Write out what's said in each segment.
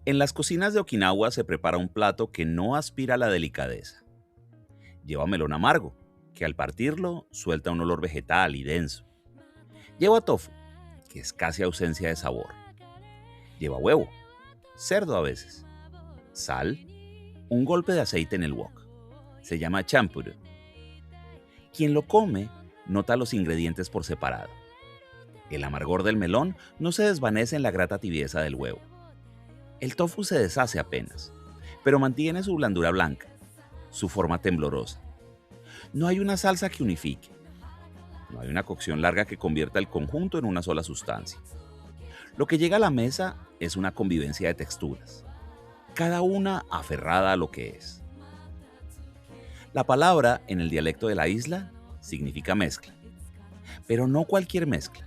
En las cocinas de Okinawa se prepara un plato que no aspira a la delicadeza. Lleva melón amargo, que al partirlo suelta un olor vegetal y denso. Lleva tofu, que es casi ausencia de sabor. Lleva huevo, cerdo a veces, sal, un golpe de aceite en el wok. Se llama champuru. Quien lo come nota los ingredientes por separado. El amargor del melón no se desvanece en la grata tibieza del huevo. El tofu se deshace apenas, pero mantiene su blandura blanca, su forma temblorosa. No hay una salsa que unifique. No hay una cocción larga que convierta el conjunto en una sola sustancia. Lo que llega a la mesa es una convivencia de texturas, cada una aferrada a lo que es. La palabra, en el dialecto de la isla, significa mezcla, pero no cualquier mezcla.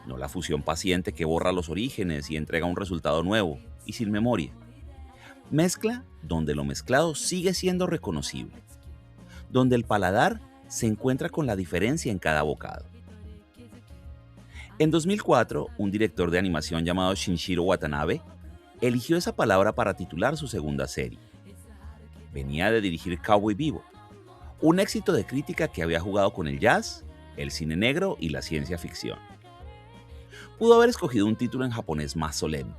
No la fusión paciente que borra los orígenes y entrega un resultado nuevo y sin memoria. Mezcla donde lo mezclado sigue siendo reconocible, donde el paladar se encuentra con la diferencia en cada bocado. En 2004, un director de animación llamado Shinjiro Watanabe eligió esa palabra para titular su segunda serie. Venía de dirigir Cowboy Bebop, un éxito de crítica que había jugado con el jazz, el cine negro y la ciencia ficción. Pudo haber escogido un título en japonés más solemne.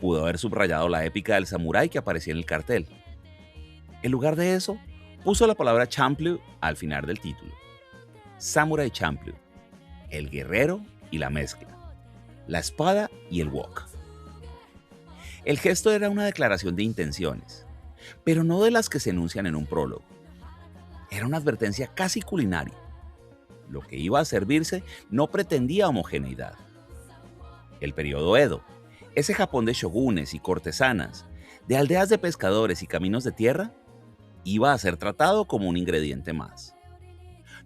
Pudo haber subrayado la épica del samurái que aparecía en el cartel. En lugar de eso, puso la palabra Champloo al final del título. Samurai Champloo, el guerrero y la mezcla, la espada y el wok. El gesto era una declaración de intenciones, pero no de las que se enuncian en un prólogo. Era una advertencia casi culinaria. Lo que iba a servirse no pretendía homogeneidad. El periodo Edo, ese Japón de shogunes y cortesanas, de aldeas de pescadores y caminos de tierra, iba a ser tratado como un ingrediente más.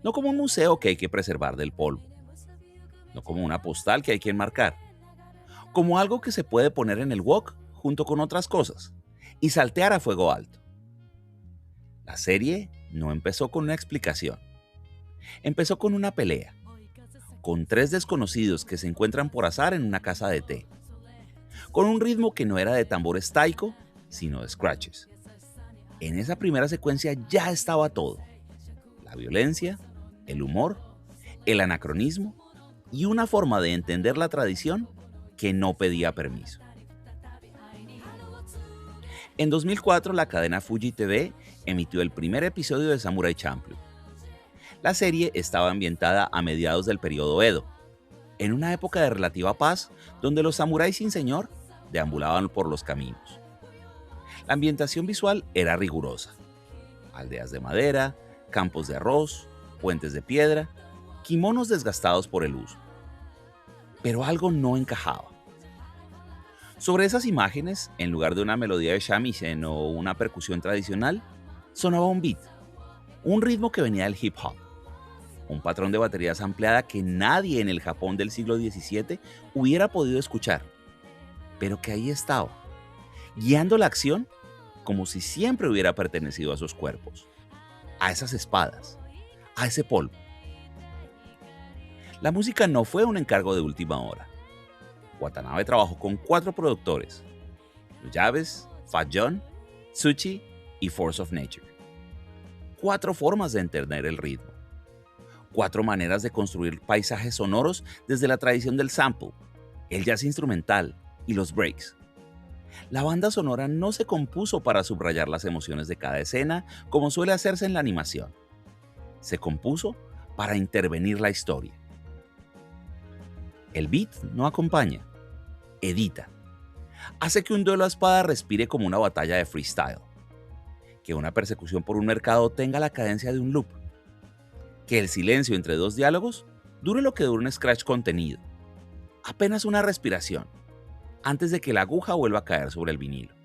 No como un museo que hay que preservar del polvo, no como una postal que hay que enmarcar, como algo que se puede poner en el wok junto con otras cosas y saltear a fuego alto. La serie no empezó con una explicación, empezó con una pelea, con tres desconocidos que se encuentran por azar en una casa de té, con un ritmo que no era de tambores taiko, sino de scratches. En esa primera secuencia ya estaba todo: la violencia, el humor, el anacronismo y una forma de entender la tradición que no pedía permiso. En 2004, la cadena Fuji TV emitió el primer episodio de Samurai Champloo. La serie estaba ambientada a mediados del periodo Edo, en una época de relativa paz donde los samuráis sin señor deambulaban por los caminos. La ambientación visual era rigurosa: aldeas de madera, campos de arroz, puentes de piedra, kimonos desgastados por el uso. Pero algo no encajaba. Sobre esas imágenes, en lugar de una melodía de shamisen o una percusión tradicional, sonaba un beat, un ritmo que venía del hip hop, un patrón de baterías ampliada que nadie en el Japón del siglo XVII hubiera podido escuchar, pero que ahí estaba, guiando la acción como si siempre hubiera pertenecido a esos cuerpos, a esas espadas, a ese polvo. La música no fue un encargo de última hora. Watanabe trabajó con 4 productores: Los Llaves, Fat John, Tsuchi y Force of Nature. 4 formas de entender el ritmo. 4 maneras de construir paisajes sonoros desde la tradición del sample, el jazz instrumental y los breaks. La banda sonora no se compuso para subrayar las emociones de cada escena como suele hacerse en la animación. Se compuso para intervenir la historia. El beat no acompaña, edita. Hace que un duelo a espada respire como una batalla de freestyle. Que una persecución por un mercado tenga la cadencia de un loop. Que el silencio entre 2 diálogos dure lo que dura un scratch contenido. Apenas una respiración, antes de que la aguja vuelva a caer sobre el vinilo.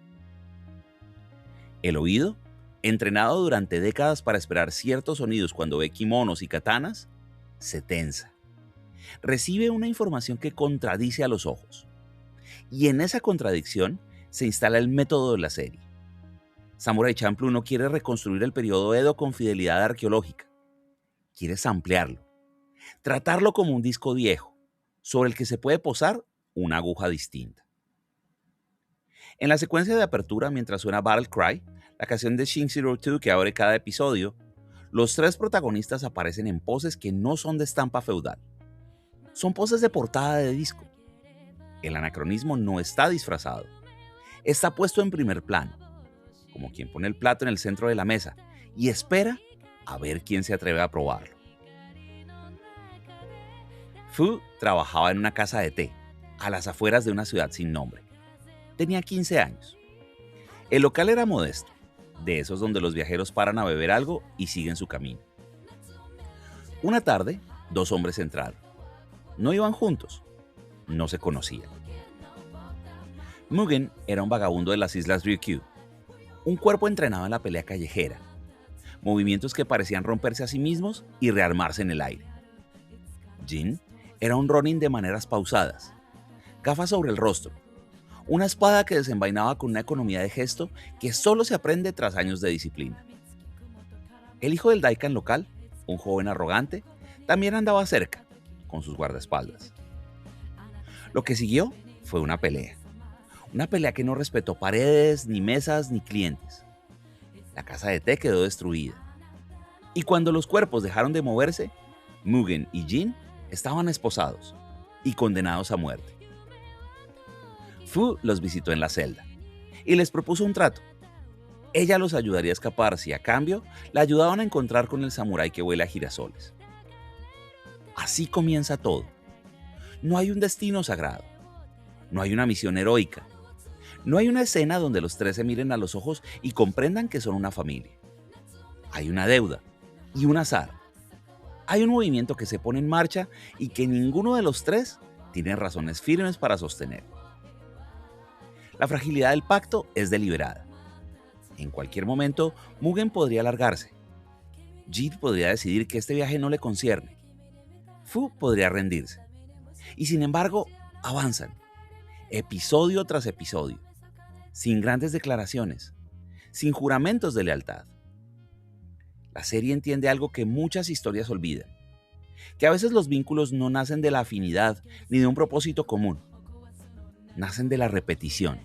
El oído, entrenado durante décadas para esperar ciertos sonidos cuando ve kimonos y katanas, se tensa. Recibe una información que contradice a los ojos. Y en esa contradicción se instala el método de la serie. Samurai Champloo no quiere reconstruir el periodo Edo con fidelidad arqueológica. Quiere samplearlo, tratarlo como un disco viejo, sobre el que se puede posar una aguja distinta. En la secuencia de apertura, mientras suena Battle Cry, la canción de Shin02 que abre cada episodio, los tres protagonistas aparecen en poses que no son de estampa feudal. Son poses de portada de disco. El anacronismo no está disfrazado. Está puesto en primer plano, como quien pone el plato en el centro de la mesa y espera a ver quién se atreve a probarlo. Fu trabajaba en una casa de té, a las afueras de una ciudad sin nombre. Tenía 15 años. El local era modesto, de esos donde los viajeros paran a beber algo y siguen su camino. Una tarde, dos hombres entraron. No iban juntos, no se conocían. Mugen era un vagabundo de las islas Ryukyu, un cuerpo entrenado en la pelea callejera, movimientos que parecían romperse a sí mismos y rearmarse en el aire. Jin era un ronin de maneras pausadas, gafas sobre el rostro, una espada que desenvainaba con una economía de gesto que solo se aprende tras años de disciplina. El hijo del Daikan local, un joven arrogante, también andaba cerca, con sus guardaespaldas. Lo que siguió fue una pelea que no respetó paredes, ni mesas, ni clientes. La casa de té quedó destruida. Y cuando los cuerpos dejaron de moverse, Mugen y Jin estaban esposados y condenados a muerte. Fu los visitó en la celda y les propuso un trato. Ella los ayudaría a escapar si a cambio la ayudaban a encontrar con el samurái que huele a girasoles. Así comienza todo. No hay un destino sagrado. No hay una misión heroica. No hay una escena donde los tres se miren a los ojos y comprendan que son una familia. Hay una deuda y un azar. Hay un movimiento que se pone en marcha y que ninguno de los tres tiene razones firmes para sostener. La fragilidad del pacto es deliberada. En cualquier momento, Mugen podría largarse. Jin podría decidir que este viaje no le concierne. Fu podría rendirse. Y sin embargo, avanzan, episodio tras episodio, sin grandes declaraciones, sin juramentos de lealtad. La serie entiende algo que muchas historias olvidan, que a veces los vínculos no nacen de la afinidad ni de un propósito común, nacen de la repetición,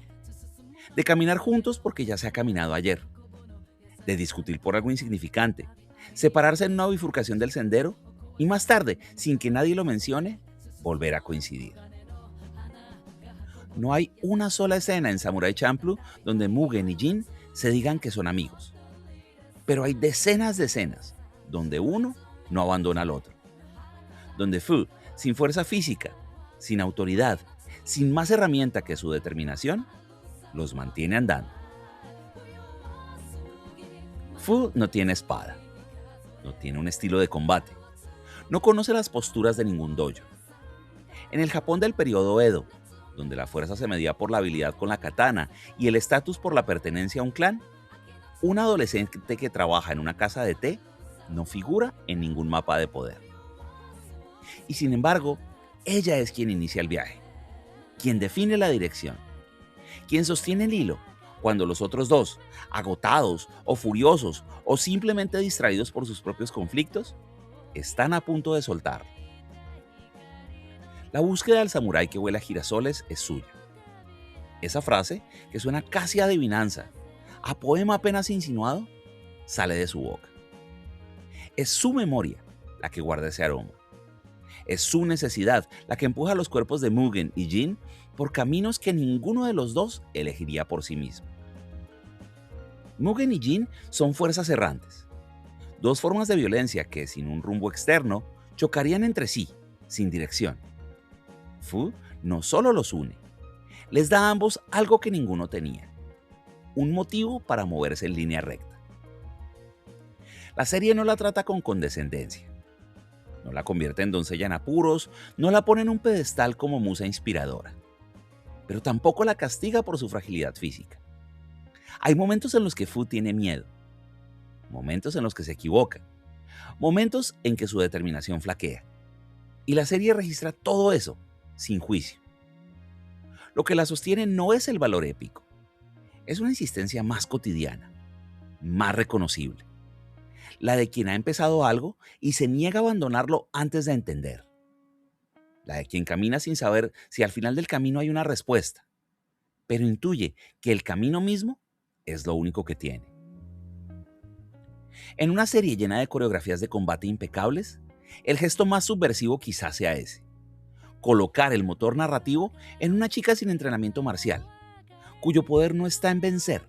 de caminar juntos porque ya se ha caminado ayer, de discutir por algo insignificante, separarse en una bifurcación del sendero y más tarde, sin que nadie lo mencione, volver a coincidir. No hay una sola escena en Samurai Champloo donde Mugen y Jin se digan que son amigos. Pero hay decenas de escenas donde uno no abandona al otro. Donde Fu, sin fuerza física, sin autoridad, sin más herramienta que su determinación, los mantiene andando. Fu no tiene espada, no tiene un estilo de combate, no conoce las posturas de ningún dojo. En el Japón del periodo Edo, donde la fuerza se medía por la habilidad con la katana y el estatus por la pertenencia a un clan, un adolescente que trabaja en una casa de té no figura en ningún mapa de poder. Y sin embargo, ella es quien inicia el viaje, quien define la dirección, quien sostiene el hilo cuando los otros dos, agotados o furiosos o simplemente distraídos por sus propios conflictos, están a punto de soltarlo. La búsqueda del samurái que huele a girasoles es suya. Esa frase, que suena casi a adivinanza, a poema apenas insinuado, sale de su boca. Es su memoria la que guarda ese aroma. Es su necesidad la que empuja a los cuerpos de Mugen y Jin por caminos que ninguno de los dos elegiría por sí mismo. Mugen y Jin son fuerzas errantes, dos formas de violencia que, sin un rumbo externo, chocarían entre sí, sin dirección. Fu no solo los une, les da a ambos algo que ninguno tenía, un motivo para moverse en línea recta. La serie no la trata con condescendencia, no la convierte en doncella en apuros, no la pone en un pedestal como musa inspiradora, pero tampoco la castiga por su fragilidad física. Hay momentos en los que Fu tiene miedo, momentos en los que se equivoca, momentos en que su determinación flaquea, y la serie registra todo eso sin juicio. Lo que la sostiene no es el valor épico, es una insistencia más cotidiana, más reconocible, la de quien ha empezado algo y se niega a abandonarlo antes de entender, la de quien camina sin saber si al final del camino hay una respuesta, pero intuye que el camino mismo es lo único que tiene. En una serie llena de coreografías de combate impecables, el gesto más subversivo quizás sea ese: colocar el motor narrativo en una chica sin entrenamiento marcial, cuyo poder no está en vencer,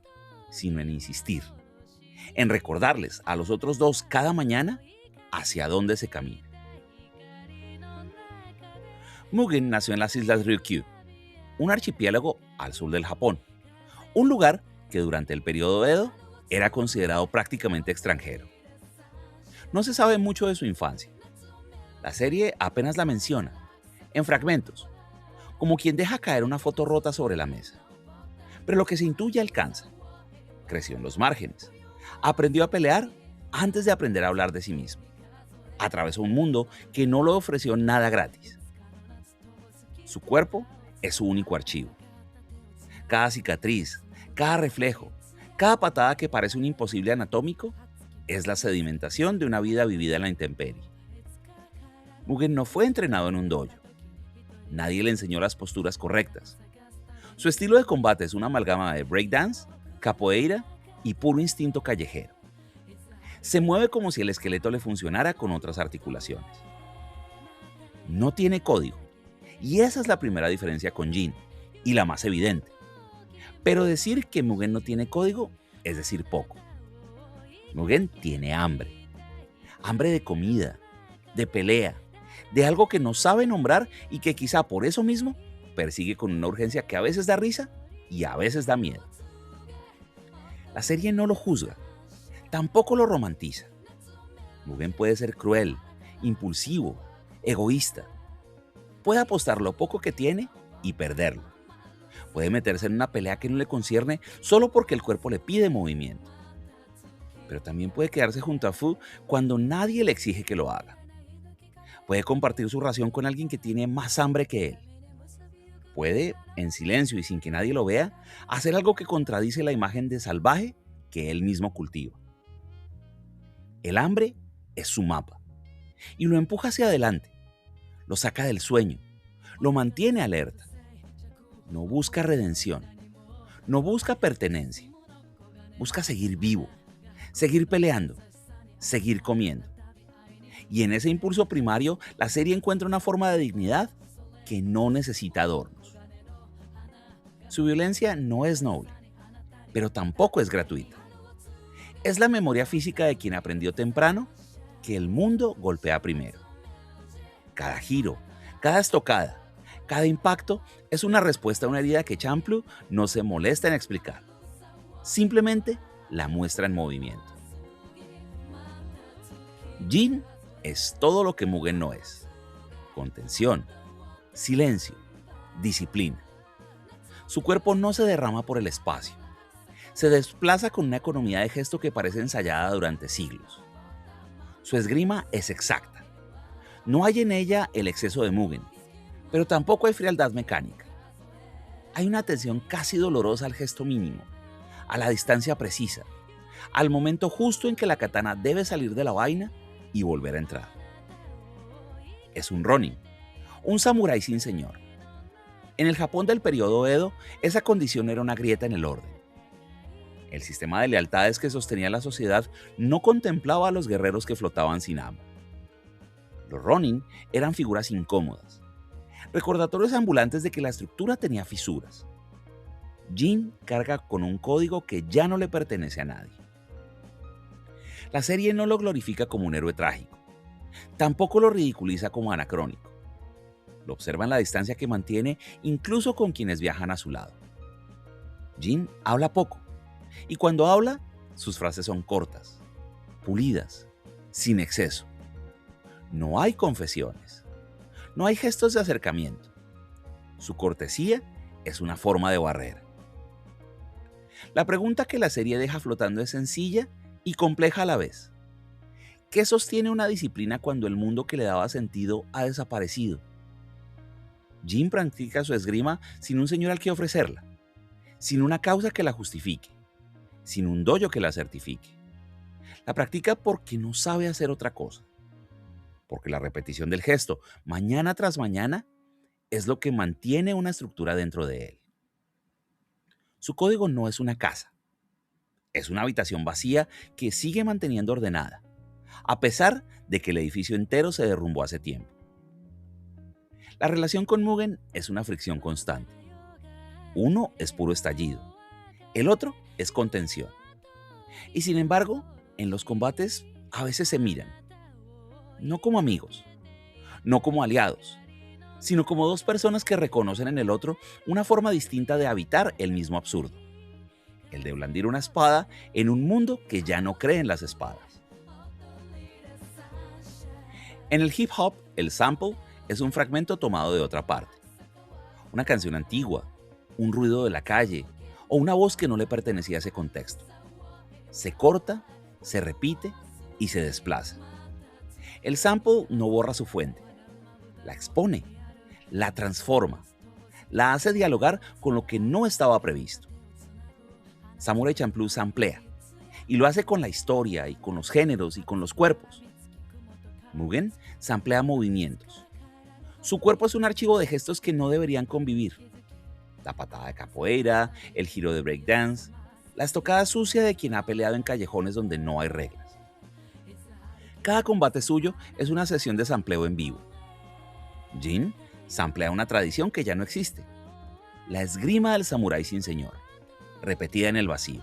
sino en insistir, en recordarles a los otros dos cada mañana hacia dónde se camina. Mugen nació en las islas Ryukyu, un archipiélago al sur del Japón, un lugar que durante el periodo Edo era considerado prácticamente extranjero. No se sabe mucho de su infancia. La serie apenas la menciona, en fragmentos, como quien deja caer una foto rota sobre la mesa. Pero lo que se intuye alcanza. Creció en los márgenes. Aprendió a pelear antes de aprender a hablar de sí mismo. Atravesó un mundo que no le ofreció nada gratis. Su cuerpo es su único archivo. Cada cicatriz, cada reflejo, cada patada que parece un imposible anatómico es la sedimentación de una vida vivida en la intemperie. Mugen no fue entrenado en un dojo. Nadie le enseñó las posturas correctas. Su estilo de combate es una amalgama de breakdance, capoeira y puro instinto callejero. Se mueve como si el esqueleto le funcionara con otras articulaciones. No tiene código, y esa es la primera diferencia con Jin, y la más evidente. Pero decir que Mugen no tiene código es decir poco. Mugen tiene hambre. Hambre de comida, de pelea, de algo que no sabe nombrar y que quizá por eso mismo persigue con una urgencia que a veces da risa y a veces da miedo. La serie no lo juzga, tampoco lo romantiza. Mugen puede ser cruel, impulsivo, egoísta. Puede apostar lo poco que tiene y perderlo. Puede meterse en una pelea que no le concierne solo porque el cuerpo le pide movimiento. Pero también puede quedarse junto a Fu cuando nadie le exige que lo haga. Puede compartir su ración con alguien que tiene más hambre que él. Puede, en silencio y sin que nadie lo vea, hacer algo que contradice la imagen de salvaje que él mismo cultiva. El hambre es su mapa y lo empuja hacia adelante, lo saca del sueño, lo mantiene alerta. No busca redención, no busca pertenencia, busca seguir vivo, seguir peleando, seguir comiendo. Y en ese impulso primario, la serie encuentra una forma de dignidad que no necesita adornos. Su violencia no es noble, pero tampoco es gratuita. Es la memoria física de quien aprendió temprano que el mundo golpea primero. Cada giro, cada estocada, cada impacto es una respuesta a una herida que Champloo no se molesta en explicar. Simplemente la muestra en movimiento. Jin es todo lo que Mugen no es: contención, silencio, disciplina. Su cuerpo no se derrama por el espacio. Se desplaza con una economía de gesto que parece ensayada durante siglos. Su esgrima es exacta. No hay en ella el exceso de Mugen, pero tampoco hay frialdad mecánica. Hay una atención casi dolorosa al gesto mínimo, a la distancia precisa, al momento justo en que la katana debe salir de la vaina y volver a entrar. Es un ronin, un samurái sin señor. En el Japón del periodo Edo, esa condición era una grieta en el orden. El sistema de lealtades que sostenía la sociedad no contemplaba a los guerreros que flotaban sin amo. Los ronin eran figuras incómodas, recordatorios ambulantes de que la estructura tenía fisuras. Jin carga con un código que ya no le pertenece a nadie. La serie no lo glorifica como un héroe trágico, tampoco lo ridiculiza como anacrónico. Lo observa en la distancia que mantiene incluso con quienes viajan a su lado. Jin habla poco, y cuando habla, sus frases son cortas, pulidas, sin exceso. No hay confesiones, no hay gestos de acercamiento. Su cortesía es una forma de barrera. La pregunta que la serie deja flotando es sencilla y compleja a la vez. ¿Qué sostiene una disciplina cuando el mundo que le daba sentido ha desaparecido? Jin practica su esgrima sin un señor al que ofrecerla, sin una causa que la justifique, sin un dojo que la certifique. La practica porque no sabe hacer otra cosa, porque la repetición del gesto, mañana tras mañana, es lo que mantiene una estructura dentro de él. Su código no es una casa, es una habitación vacía que sigue manteniendo ordenada, a pesar de que el edificio entero se derrumbó hace tiempo. La relación con Mugen es una fricción constante. Uno es puro estallido, el otro es contención. Y sin embargo, en los combates a veces se miran, no como amigos, no como aliados, sino como dos personas que reconocen en el otro una forma distinta de habitar el mismo absurdo, el de blandir una espada en un mundo que ya no cree en las espadas. En el hip hop, el sample es un fragmento tomado de otra parte, una canción antigua, un ruido de la calle o una voz que no le pertenecía a ese contexto. Se corta, se repite y se desplaza. El sample no borra su fuente, la expone, la transforma, la hace dialogar con lo que no estaba previsto. Samurai Champloo samplea, y lo hace con la historia y con los géneros y con los cuerpos. Mugen samplea movimientos. Su cuerpo es un archivo de gestos que no deberían convivir. La patada de capoeira, el giro de breakdance, la estocada sucia de quien ha peleado en callejones donde no hay reglas. Cada combate suyo es una sesión de sampleo en vivo. Jin samplea una tradición que ya no existe, la esgrima del samurái sin señor, repetida en el vacío.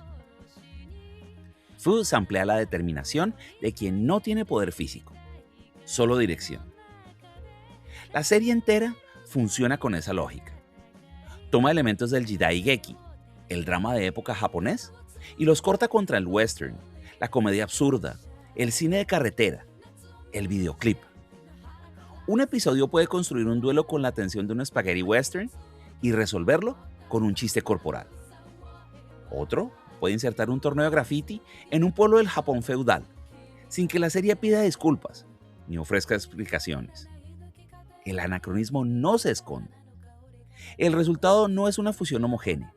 Fu samplea la determinación de quien no tiene poder físico, solo dirección. La serie entera funciona con esa lógica. Toma elementos del Jidaigeki, el drama de época japonés, y los corta contra el western, la comedia absurda, el cine de carretera, el videoclip. Un episodio puede construir un duelo con la tensión de un spaghetti western y resolverlo con un chiste corporal. Otro puede insertar un torneo de graffiti en un pueblo del Japón feudal, sin que la serie pida disculpas ni ofrezca explicaciones. El anacronismo no se esconde. El resultado no es una fusión homogénea.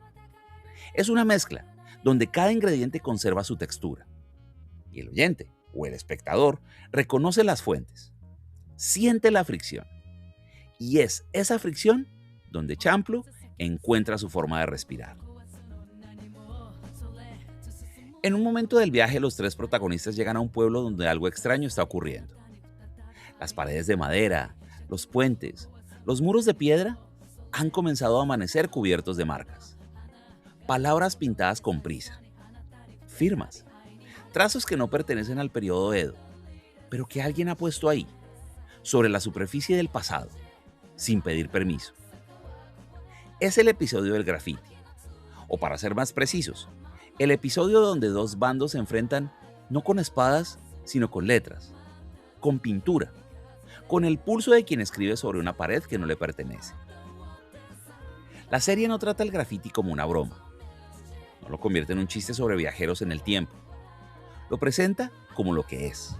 Es una mezcla donde cada ingrediente conserva su textura. Y el oyente, o el espectador, reconoce las fuentes, siente la fricción. Y es esa fricción donde Champloo encuentra su forma de respirar. En un momento del viaje, los tres protagonistas llegan a un pueblo donde algo extraño está ocurriendo. Las paredes de madera, los puentes, los muros de piedra han comenzado a amanecer cubiertos de marcas. Palabras pintadas con prisa. Firmas. Trazos que no pertenecen al periodo Edo, pero que alguien ha puesto ahí, sobre la superficie del pasado, sin pedir permiso. Es el episodio del graffiti, o para ser más precisos, el episodio donde dos bandos se enfrentan no con espadas, sino con letras, con pintura, con el pulso de quien escribe sobre una pared que no le pertenece. La serie no trata el graffiti como una broma, no lo convierte en un chiste sobre viajeros en el tiempo, lo presenta como lo que es,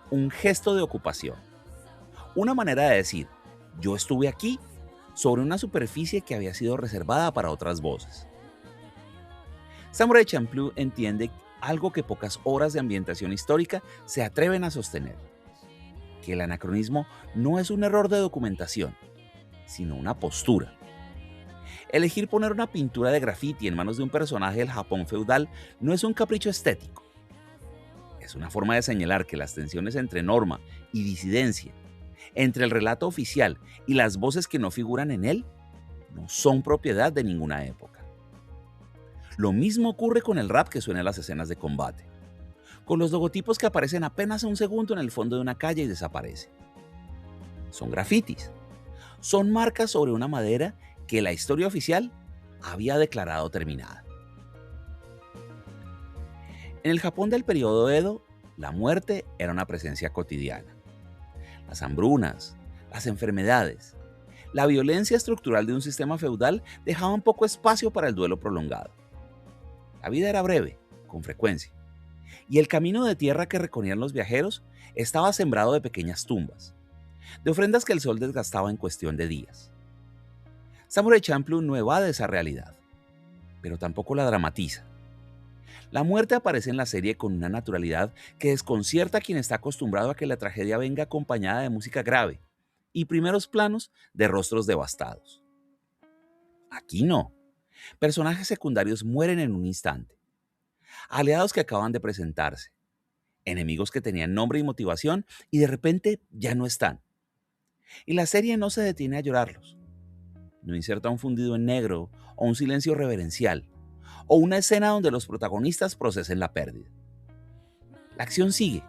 un gesto de ocupación, una manera de decir, yo estuve aquí sobre una superficie que había sido reservada para otras voces. Samurai Champloo entiende algo que pocas horas de ambientación histórica se atreven a sostener, que el anacronismo no es un error de documentación, sino una postura. Elegir poner una pintura de graffiti en manos de un personaje del Japón feudal no es un capricho estético. Es una forma de señalar que las tensiones entre norma y disidencia, entre el relato oficial y las voces que no figuran en él, no son propiedad de ninguna época. Lo mismo ocurre con el rap que suena en las escenas de combate, con los logotipos que aparecen apenas un segundo en el fondo de una calle y desaparecen. Son grafitis, son marcas sobre una madera que la historia oficial había declarado terminada. En el Japón del periodo Edo, la muerte era una presencia cotidiana. Las hambrunas, las enfermedades, la violencia estructural de un sistema feudal dejaban poco espacio para el duelo prolongado. La vida era breve, con frecuencia, y el camino de tierra que recorrían los viajeros estaba sembrado de pequeñas tumbas, de ofrendas que el sol desgastaba en cuestión de días. Samurai Champloo no evade esa realidad, pero tampoco la dramatiza. La muerte aparece en la serie con una naturalidad que desconcierta a quien está acostumbrado a que la tragedia venga acompañada de música grave y primeros planos de rostros devastados. Aquí no. Personajes secundarios mueren en un instante. Aliados que acaban de presentarse. Enemigos que tenían nombre y motivación y de repente ya no están. Y la serie no se detiene a llorarlos. No inserta un fundido en negro o un silencio reverencial o una escena donde los protagonistas procesen la pérdida. La acción sigue.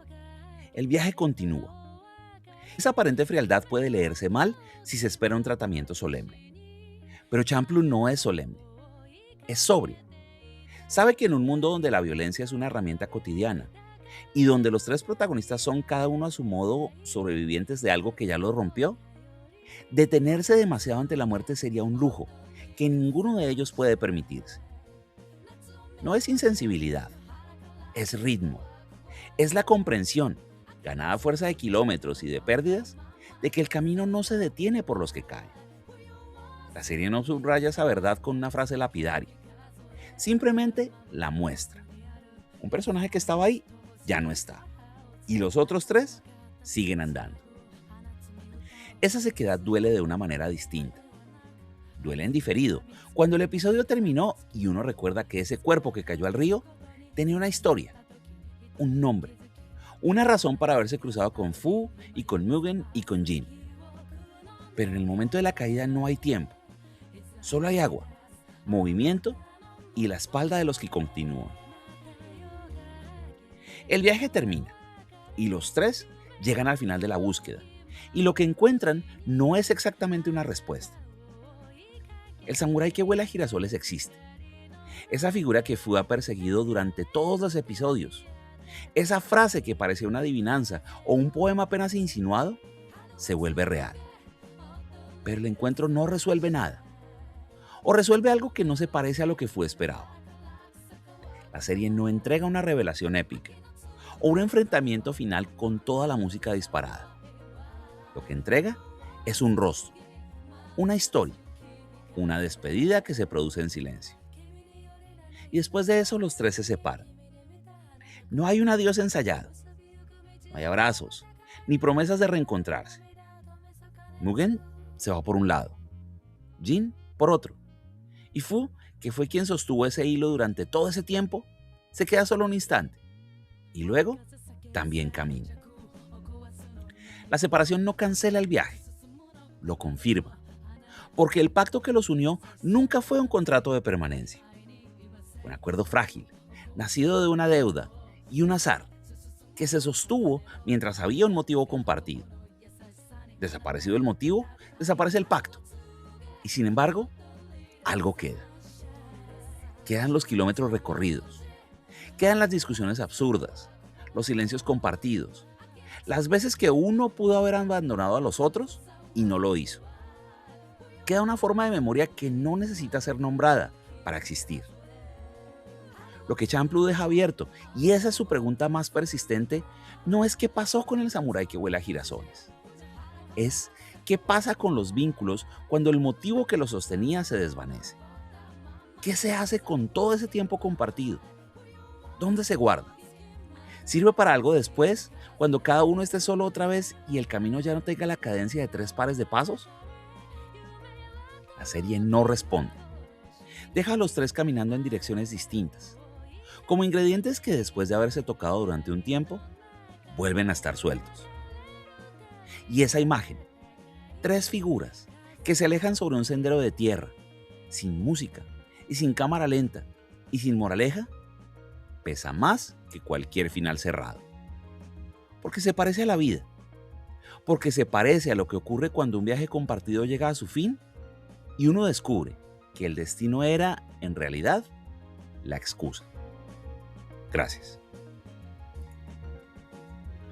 El viaje continúa. Esa aparente frialdad puede leerse mal si se espera un tratamiento solemne. Pero Champloo no es solemne. Es sobrio. Sabe que en un mundo donde la violencia es una herramienta cotidiana y donde los tres protagonistas son cada uno a su modo sobrevivientes de algo que ya los rompió, detenerse demasiado ante la muerte sería un lujo que ninguno de ellos puede permitirse. No es insensibilidad, es ritmo, es la comprensión, ganada a fuerza de kilómetros y de pérdidas, de que el camino no se detiene por los que caen. La serie no subraya esa verdad con una frase lapidaria, simplemente la muestra. Un personaje que estaba ahí ya no está, y los otros tres siguen andando. Esa sequedad duele de una manera distinta. Duele en diferido, cuando el episodio terminó y uno recuerda que ese cuerpo que cayó al río tenía una historia, un nombre, una razón para haberse cruzado con Fu y con Mugen y con Jin. Pero en el momento de la caída no hay tiempo, solo hay agua, movimiento y la espalda de los que continúan. El viaje termina y los tres llegan al final de la búsqueda y lo que encuentran no es exactamente una respuesta. El samurái que vuela girasoles existe. Esa figura que Fu ha perseguido durante todos los episodios. Esa frase que parecía una adivinanza o un poema apenas insinuado, se vuelve real. Pero el encuentro no resuelve nada. O resuelve algo que no se parece a lo que Fu esperaba. La serie no entrega una revelación épica o un enfrentamiento final con toda la música disparada. Lo que entrega es un rostro, una historia, una despedida que se produce en silencio. Y después de eso los tres se separan. No hay un adiós ensayado, no hay abrazos, ni promesas de reencontrarse. Mugen se va por un lado, Jin por otro, y Fu, que fue quien sostuvo ese hilo durante todo ese tiempo, se queda solo un instante, y luego también camina. La separación no cancela el viaje, lo confirma, porque el pacto que los unió nunca fue un contrato de permanencia. Un acuerdo frágil, nacido de una deuda y un azar, que se sostuvo mientras había un motivo compartido. Desaparecido el motivo, desaparece el pacto. Y sin embargo, algo queda. Quedan los kilómetros recorridos. Quedan las discusiones absurdas, los silencios compartidos, las veces que uno pudo haber abandonado a los otros y no lo hizo. Queda una forma de memoria que no necesita ser nombrada para existir. Lo que Champloo deja abierto, y esa es su pregunta más persistente, no es qué pasó con el samurái que vuela girasoles. Es qué pasa con los vínculos cuando el motivo que los sostenía se desvanece. ¿Qué se hace con todo ese tiempo compartido? ¿Dónde se guarda? ¿Sirve para algo después, cuando cada uno esté solo otra vez y el camino ya no tenga la cadencia de 3 pares de pasos? La serie no responde. Deja a los tres caminando en direcciones distintas, como ingredientes que después de haberse tocado durante un tiempo, vuelven a estar sueltos. Y esa imagen, 3 figuras que se alejan sobre un sendero de tierra, sin música y sin cámara lenta y sin moraleja, pesa más que cualquier final cerrado. Porque se parece a la vida, porque se parece a lo que ocurre cuando un viaje compartido llega a su fin y uno descubre que el destino era, en realidad, la excusa. Gracias.